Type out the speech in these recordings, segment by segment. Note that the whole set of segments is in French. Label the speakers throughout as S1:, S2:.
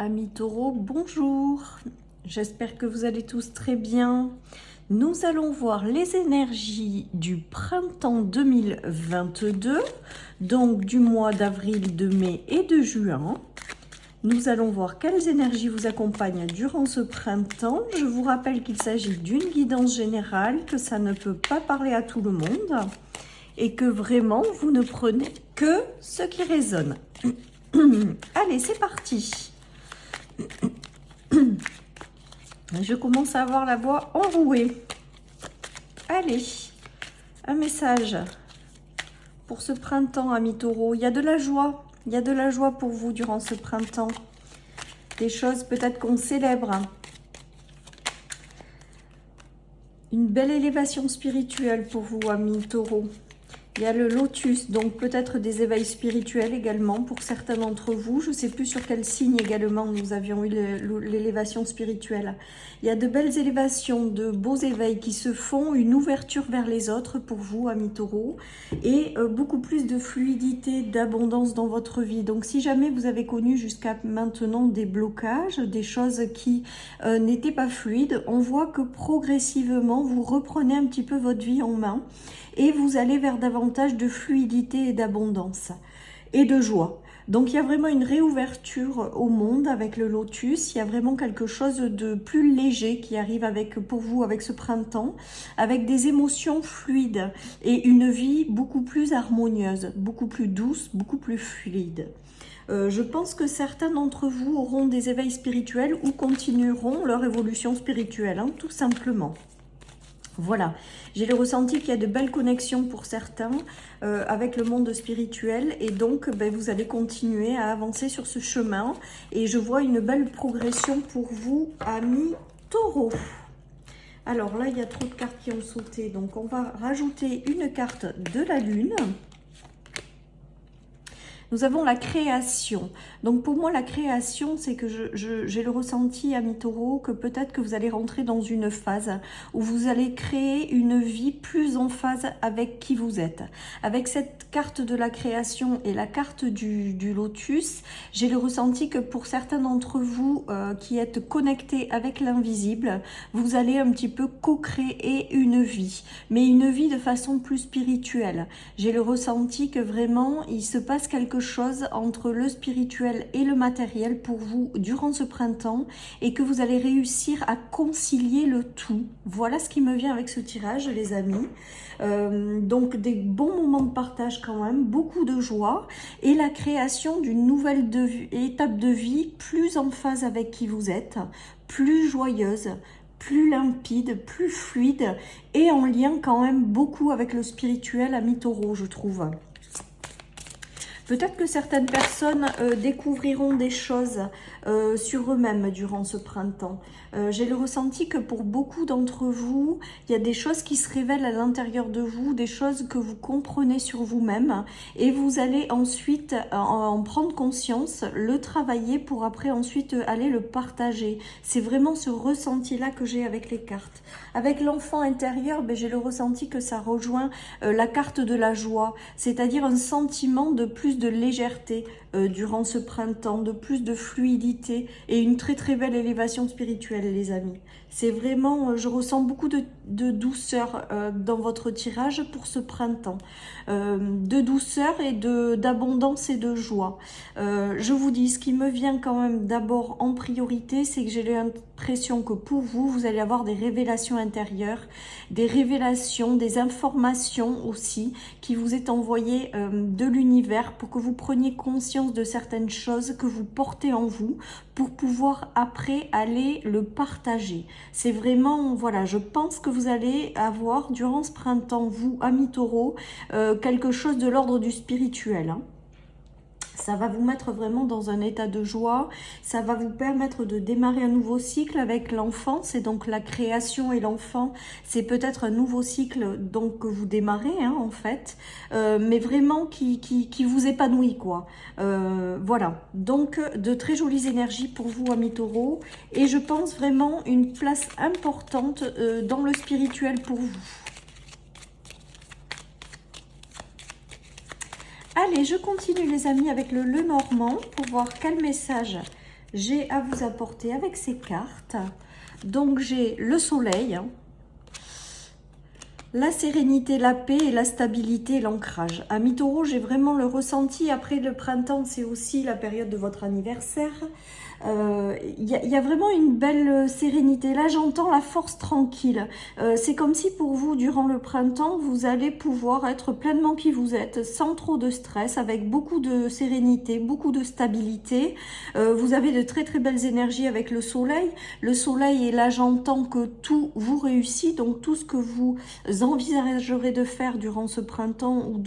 S1: Amis taureaux, bonjour. J'espère que vous allez tous très bien. Nous allons voir les énergies du printemps 2022, donc du mois d'avril, de mai et de juin. Nous allons voir quelles énergies vous accompagnent durant ce printemps. Je vous rappelle qu'il s'agit d'une guidance générale, que ça ne peut pas parler à tout le monde et que vraiment vous ne prenez que ce qui résonne. Allez, c'est parti. Je commence à avoir la voix enrouée. Allez, un message pour ce printemps, amis taureaux. Il y a de la joie. Il y a de la joie pour vous durant ce printemps. Des choses peut-être qu'on célèbre. Une belle élévation spirituelle pour vous, amis taureaux. Il y a le lotus, donc peut-être des éveils spirituels également pour certains d'entre vous. Je ne sais plus sur quel signe également nous avions eu l'élévation spirituelle. Il y a de belles élévations, de beaux éveils qui se font, une ouverture vers les autres pour vous, amis taureaux, et beaucoup plus de fluidité, d'abondance dans votre vie. Donc si jamais vous avez connu jusqu'à maintenant des blocages, des choses qui n'étaient pas fluides, on voit que progressivement vous reprenez un petit peu votre vie en main et vous allez vers davantage de fluidité et d'abondance et de joie. Donc il y a vraiment une réouverture au monde avec le lotus, il y a vraiment quelque chose de plus léger qui arrive pour vous avec ce printemps, avec des émotions fluides et une vie beaucoup plus harmonieuse, beaucoup plus douce, beaucoup plus fluide. Je pense que certains d'entre vous auront des éveils spirituels ou continueront leur évolution spirituelle, tout simplement. Voilà, j'ai le ressenti qu'il y a de belles connexions pour certains avec le monde spirituel et donc vous allez continuer à avancer sur ce chemin et je vois une belle progression pour vous, amis taureaux. Alors là, il y a trop de cartes qui ont sauté, donc on va rajouter une carte de la lune. Nous avons la création. Donc pour moi, la création, c'est que j'ai le ressenti, amis taureaux, que peut-être que vous allez rentrer dans une phase où vous allez créer une vie plus en phase avec qui vous êtes. Avec cette carte de la création et la carte du lotus, j'ai le ressenti que pour certains d'entre vous qui êtes connectés avec l'invisible, vous allez un petit peu co-créer une vie, mais une vie de façon plus spirituelle. J'ai le ressenti que vraiment, il se passe quelque chose entre le spirituel et le matériel pour vous durant ce printemps et que vous allez réussir à concilier le tout. Voilà ce qui me vient avec ce tirage, les amis. Donc des bons moments de partage quand même, beaucoup de joie et la création d'une nouvelle étape de vie plus en phase avec qui vous êtes, plus joyeuse, plus limpide, plus fluide et en lien quand même beaucoup avec le spirituel, amis taureaux, je trouve. Peut-être que certaines personnes découvriront des choses sur eux-mêmes durant ce printemps. J'ai le ressenti que pour beaucoup d'entre vous, il y a des choses qui se révèlent à l'intérieur de vous, des choses que vous comprenez sur vous-même et vous allez ensuite en prendre conscience, le travailler pour après ensuite aller le partager. C'est vraiment ce ressenti-là que j'ai avec les cartes. Avec l'enfant intérieur, j'ai le ressenti que ça rejoint la carte de la joie, c'est-à-dire un sentiment de plus de légèreté durant ce printemps, de plus de fluidité et une très très belle élévation spirituelle, les amis. C'est vraiment, je ressens beaucoup de douceur dans votre tirage pour ce printemps, de douceur et d'abondance et de joie. Je vous dis, ce qui me vient quand même d'abord en priorité, c'est que j'ai l'impression que pour vous, vous allez avoir des révélations intérieures, des révélations, des informations aussi qui vous est envoyées de l'univers pour que vous preniez conscience de certaines choses que vous portez en vous pour pouvoir après aller le partager. C'est vraiment, voilà, je pense que vous allez avoir durant ce printemps, vous, amis taureaux, quelque chose de l'ordre du spirituel, Ça va vous mettre vraiment dans un état de joie, ça va vous permettre de démarrer un nouveau cycle avec l'enfant, c'est donc la création et l'enfant, c'est peut-être un nouveau cycle donc que vous démarrez en fait, mais vraiment qui vous épanouit quoi. Voilà, donc de très jolies énergies pour vous amis taureaux et je pense vraiment une place importante dans le spirituel pour vous. Allez, je continue les amis avec le Lenormand pour voir quel message j'ai à vous apporter avec ces cartes. Donc j'ai le soleil, la sérénité, la paix et la stabilité et l'ancrage. Amis taureaux, j'ai vraiment le ressenti. Après le printemps, c'est aussi la période de votre anniversaire. Y a vraiment une belle sérénité. Là, j'entends la force tranquille. C'est comme si pour vous, durant le printemps, vous allez pouvoir être pleinement qui vous êtes, sans trop de stress, avec beaucoup de sérénité, beaucoup de stabilité. Vous avez de très très belles énergies avec le soleil. Le soleil, et là, j'entends que tout vous réussit. Donc, tout ce que vous envisagerez de faire durant ce printemps ou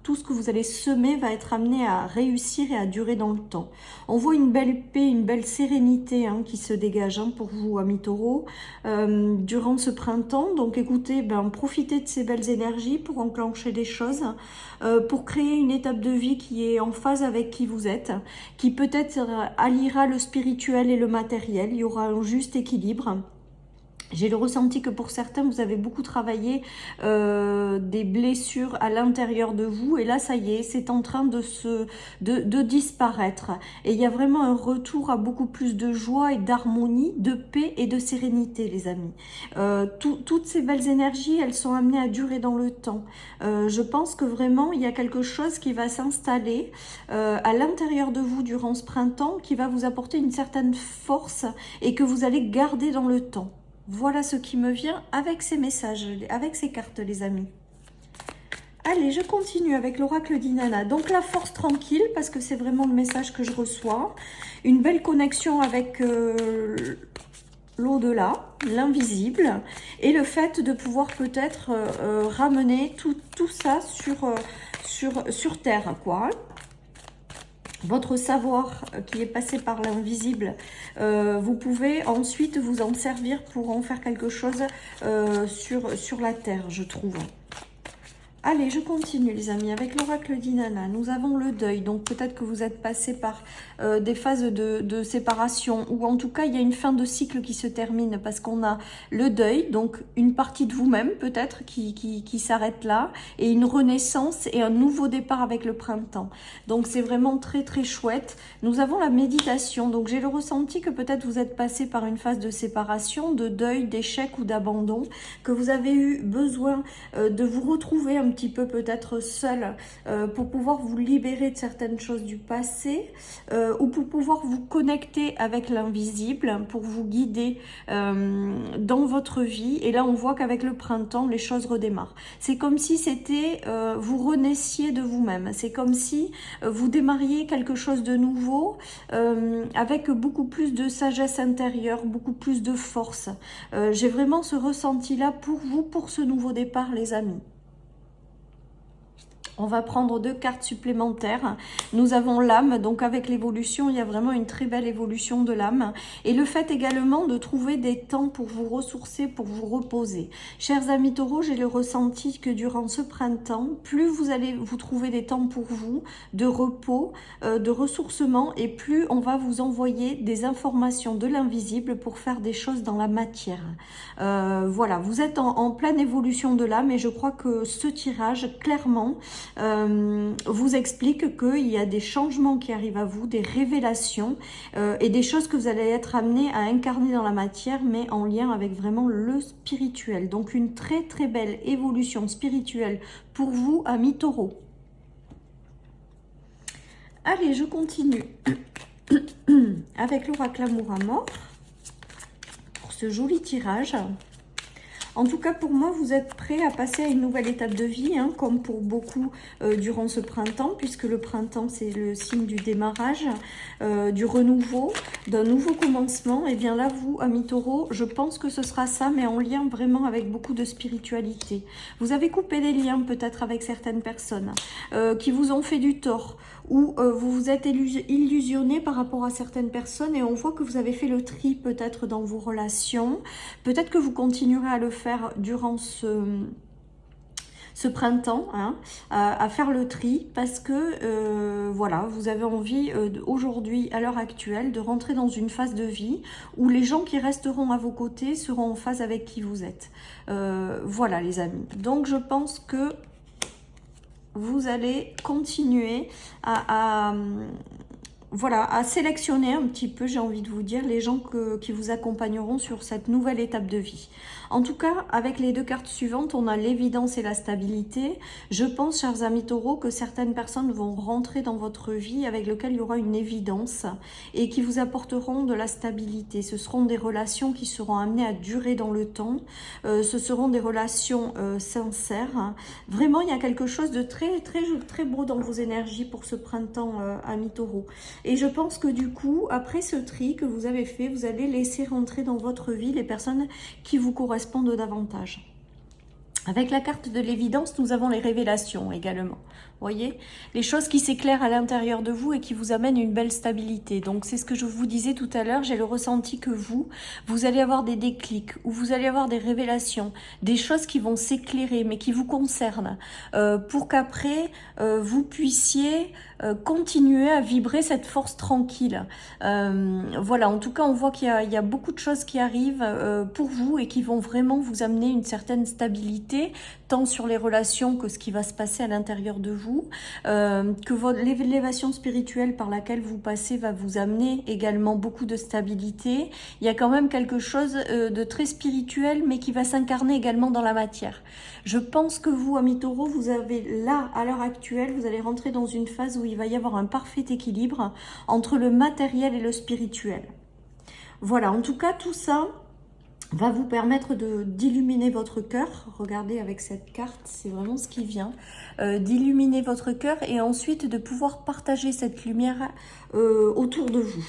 S1: tout ce que vous allez semer va être amené à réussir et à durer dans le temps. On voit une belle paix, une belle sérénité qui se dégage pour vous, amis taureaux, durant ce printemps. Donc écoutez, profitez de ces belles énergies pour enclencher des choses, pour créer une étape de vie qui est en phase avec qui vous êtes, qui peut-être alliera le spirituel et le matériel. Il y aura un juste équilibre. J'ai le ressenti que pour certains, vous avez beaucoup travaillé des blessures à l'intérieur de vous. Et là, ça y est, c'est en train de disparaître. Et il y a vraiment un retour à beaucoup plus de joie et d'harmonie, de paix et de sérénité, les amis. Toutes ces belles énergies, elles sont amenées à durer dans le temps. Je pense que vraiment, il y a quelque chose qui va s'installer à l'intérieur de vous durant ce printemps, qui va vous apporter une certaine force et que vous allez garder dans le temps. Voilà ce qui me vient avec ces messages, avec ces cartes, les amis. Allez, je continue avec l'oracle d'Inanna. Donc la force tranquille, parce que c'est vraiment le message que je reçois. Une belle connexion avec l'au-delà, l'invisible. Et le fait de pouvoir peut-être ramener tout ça sur Terre, quoi. Votre savoir qui est passé par l'invisible, vous pouvez ensuite vous en servir pour en faire quelque chose sur la terre, je trouve. Allez, je continue les amis avec l'oracle d'Inanna. Nous avons le deuil, donc peut-être que vous êtes passé par des phases de séparation, ou en tout cas il y a une fin de cycle qui se termine parce qu'on a le deuil, donc une partie de vous-même peut-être qui s'arrête là, et une renaissance et un nouveau départ avec le printemps. Donc c'est vraiment très très chouette. Nous avons la méditation, donc j'ai le ressenti que peut-être vous êtes passé par une phase de séparation, de deuil, d'échec ou d'abandon, que vous avez eu besoin de vous retrouver un petit peu peut-être seul pour pouvoir vous libérer de certaines choses du passé ou pour pouvoir vous connecter avec l'invisible, pour vous guider dans votre vie. Et là on voit qu'avec le printemps les choses redémarrent. C'est comme si c'était vous renaissiez de vous-même, c'est comme si vous démarriez quelque chose de nouveau avec beaucoup plus de sagesse intérieure, beaucoup plus de force. J'ai vraiment ce ressenti là pour vous, pour ce nouveau départ les amis. On va prendre 2 cartes supplémentaires. Nous avons l'âme, donc avec l'évolution, il y a vraiment une très belle évolution de l'âme. Et le fait également de trouver des temps pour vous ressourcer, pour vous reposer. Chers amis taureaux, j'ai le ressenti que durant ce printemps, plus vous allez vous trouver des temps pour vous, de repos, de ressourcement, et plus on va vous envoyer des informations de l'invisible pour faire des choses dans la matière. Voilà, vous êtes en pleine évolution de l'âme et je crois que ce tirage, clairement, vous explique qu'il y a des changements qui arrivent à vous, des révélations et des choses que vous allez être amené à incarner dans la matière, mais en lien avec vraiment le spirituel. Donc une très très belle évolution spirituelle pour vous, amis taureaux. Allez, je continue avec l'oracle amour à mort pour ce joli tirage. En tout cas, pour moi, vous êtes prêts à passer à une nouvelle étape de vie, comme pour beaucoup durant ce printemps, puisque le printemps, c'est le signe du démarrage, du renouveau, d'un nouveau commencement. Et bien là, vous, amis taureaux, je pense que ce sera ça, mais en lien vraiment avec beaucoup de spiritualité. Vous avez coupé des liens peut-être avec certaines personnes qui vous ont fait du tort, ou vous vous êtes illusionné par rapport à certaines personnes, et on voit que vous avez fait le tri peut-être dans vos relations. Peut-être que vous continuerez à le faire durant ce printemps, à faire le tri, parce que voilà, vous avez envie aujourd'hui, à l'heure actuelle, de rentrer dans une phase de vie où les gens qui resteront à vos côtés seront en phase avec qui vous êtes. Voilà les amis, donc je pense que vous allez continuer à voilà, à sélectionner un petit peu, j'ai envie de vous dire, les gens qui vous accompagneront sur cette nouvelle étape de vie. En tout cas, avec les deux cartes suivantes, on a l'évidence et la stabilité. Je pense, chers amis taureaux, que certaines personnes vont rentrer dans votre vie avec lesquelles il y aura une évidence et qui vous apporteront de la stabilité. Ce seront des relations qui seront amenées à durer dans le temps. Ce seront des relations sincères. Vraiment, il y a quelque chose de très, très, très beau dans vos énergies pour ce printemps, amis taureaux. Et je pense que du coup, après ce tri que vous avez fait, vous allez laisser rentrer dans votre vie les personnes qui vous correspondent davantage. Avec la carte de l'évidence, nous avons les révélations également. Vous voyez, les choses qui s'éclairent à l'intérieur de vous et qui vous amènent une belle stabilité. Donc c'est ce que je vous disais tout à l'heure, j'ai le ressenti que vous allez avoir des déclics, ou vous allez avoir des révélations, des choses qui vont s'éclairer, mais qui vous concernent, pour qu'après, vous puissiez continuer à vibrer cette force tranquille. Voilà, en tout cas, on voit qu'il y a beaucoup de choses qui arrivent pour vous et qui vont vraiment vous amener une certaine stabilité, tant sur les relations que ce qui va se passer à l'intérieur de vous, que l'élévation spirituelle par laquelle vous passez va vous amener également beaucoup de stabilité. Il y a quand même quelque chose de très spirituel, mais qui va s'incarner également dans la matière. Je pense que vous, amis taureaux, vous avez là, à l'heure actuelle, vous allez rentrer dans une phase où il va y avoir un parfait équilibre entre le matériel et le spirituel. Voilà, en tout cas, tout ça va vous permettre d'illuminer votre cœur. Regardez avec cette carte, c'est vraiment ce qui vient. D'illuminer votre cœur et ensuite de pouvoir partager cette lumière autour de vous.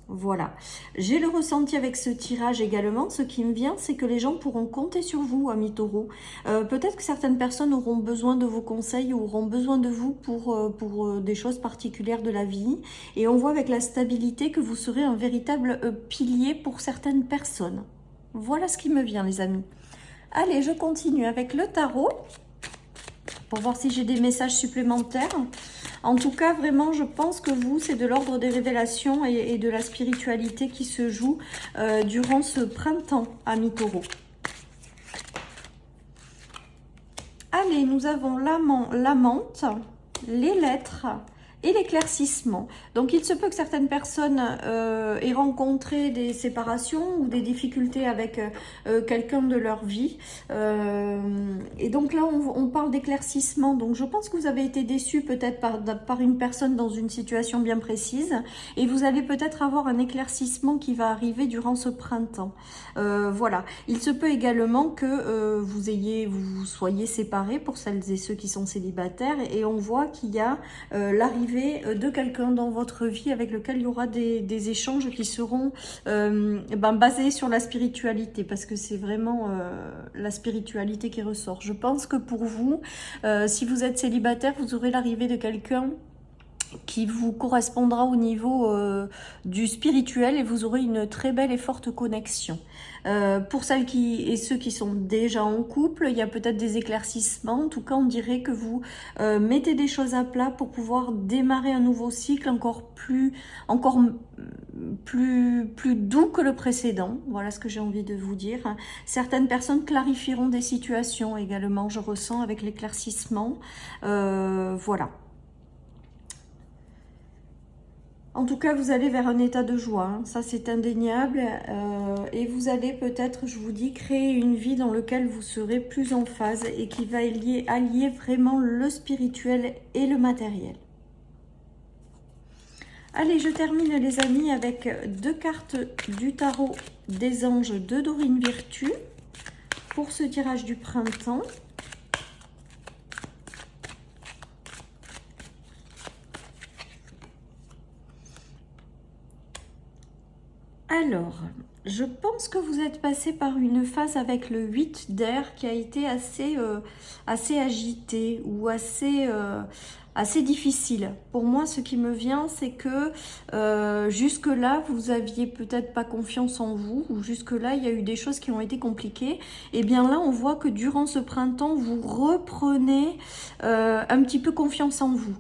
S1: Voilà, j'ai le ressenti avec ce tirage également. Ce qui me vient, c'est que les gens pourront compter sur vous, amis taureaux. Peut-être que certaines personnes auront besoin de vos conseils ou auront besoin de vous pour des choses particulières de la vie. Et on voit avec la stabilité que vous serez un véritable pilier pour certaines personnes. Voilà ce qui me vient, les amis. Allez, je continue avec le tarot pour voir si j'ai des messages supplémentaires. En tout cas, vraiment, je pense que vous, c'est de l'ordre des révélations et de la spiritualité qui se joue durant ce printemps, amis taureaux. Allez, nous avons l'amante, les lettres et l'éclaircissement. Donc, il se peut que certaines personnes aient rencontré des séparations ou des difficultés avec quelqu'un de leur vie. Et donc là, on parle d'éclaircissement. Donc, je pense que vous avez été déçus peut-être par une personne dans une situation bien précise. Et vous allez peut-être avoir un éclaircissement qui va arriver durant ce printemps. Voilà. Il se peut également que vous soyez séparés pour celles et ceux qui sont célibataires. Et on voit qu'il y a l'arrivée de quelqu'un dans votre vie avec lequel il y aura des échanges qui seront basés sur la spiritualité, parce que c'est vraiment la spiritualité qui ressort. Je pense que pour vous, si vous êtes célibataire, vous aurez l'arrivée de quelqu'un qui vous correspondra au niveau du spirituel et vous aurez une très belle et forte connexion. Pour celles et ceux qui sont déjà en couple, il y a peut-être des éclaircissements. En tout cas, on dirait que vous mettez des choses à plat pour pouvoir démarrer un nouveau cycle encore plus doux que le précédent. Voilà ce que j'ai envie de vous dire. Certaines personnes clarifieront des situations également, je ressens, avec l'éclaircissement. Voilà. En tout cas, vous allez vers un état de joie, hein. Ça c'est indéniable. Et vous allez peut-être, je vous dis, créer une vie dans laquelle vous serez plus en phase et qui va allier vraiment le spirituel et le matériel. Allez, je termine les amis avec deux cartes du tarot des anges de Dorine Virtue pour ce tirage du printemps. Alors, je pense que vous êtes passé par une phase avec le 8 d'air qui a été assez agitée ou assez difficile. Pour moi, ce qui me vient, c'est que jusque-là, vous aviez peut-être pas confiance en vous, ou jusque-là, il y a eu des choses qui ont été compliquées. Et bien là, on voit que durant ce printemps, vous reprenez un petit peu confiance en vous.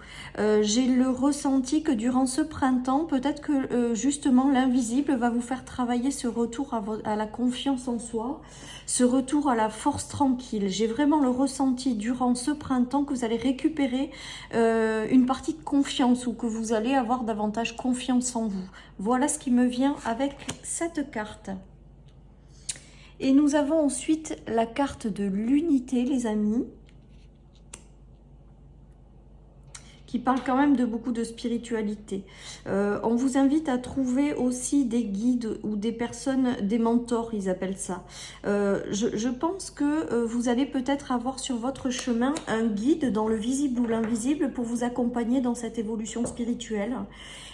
S1: J'ai le ressenti que durant ce printemps, peut-être que justement, l'invisible va vous faire travailler ce retour à la confiance en soi, ce retour à la force tranquille. J'ai vraiment le ressenti durant ce printemps que vous allez récupérer une partie de confiance ou que vous allez avoir davantage confiance en vous. Voilà ce qui me vient avec cette carte. Et nous avons ensuite la carte de l'unité, les amis, qui parle quand même de beaucoup de spiritualité. On vous invite à trouver aussi des guides ou des personnes, des mentors, ils appellent ça. Je pense que vous allez peut-être avoir sur votre chemin un guide dans le visible ou l'invisible pour vous accompagner dans cette évolution spirituelle.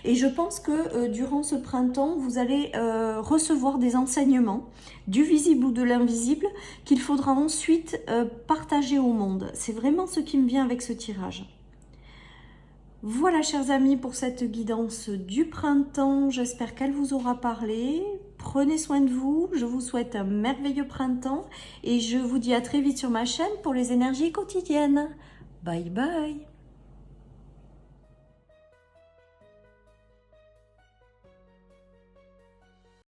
S1: Et je pense que durant ce printemps, vous allez recevoir des enseignements du visible ou de l'invisible qu'il faudra ensuite partager au monde. C'est vraiment ce qui me vient avec ce tirage. Voilà, chers amis, pour cette guidance du printemps. J'espère qu'elle vous aura parlé. Prenez soin de vous. Je vous souhaite un merveilleux printemps. Et je vous dis à très vite sur ma chaîne pour les énergies quotidiennes. Bye bye.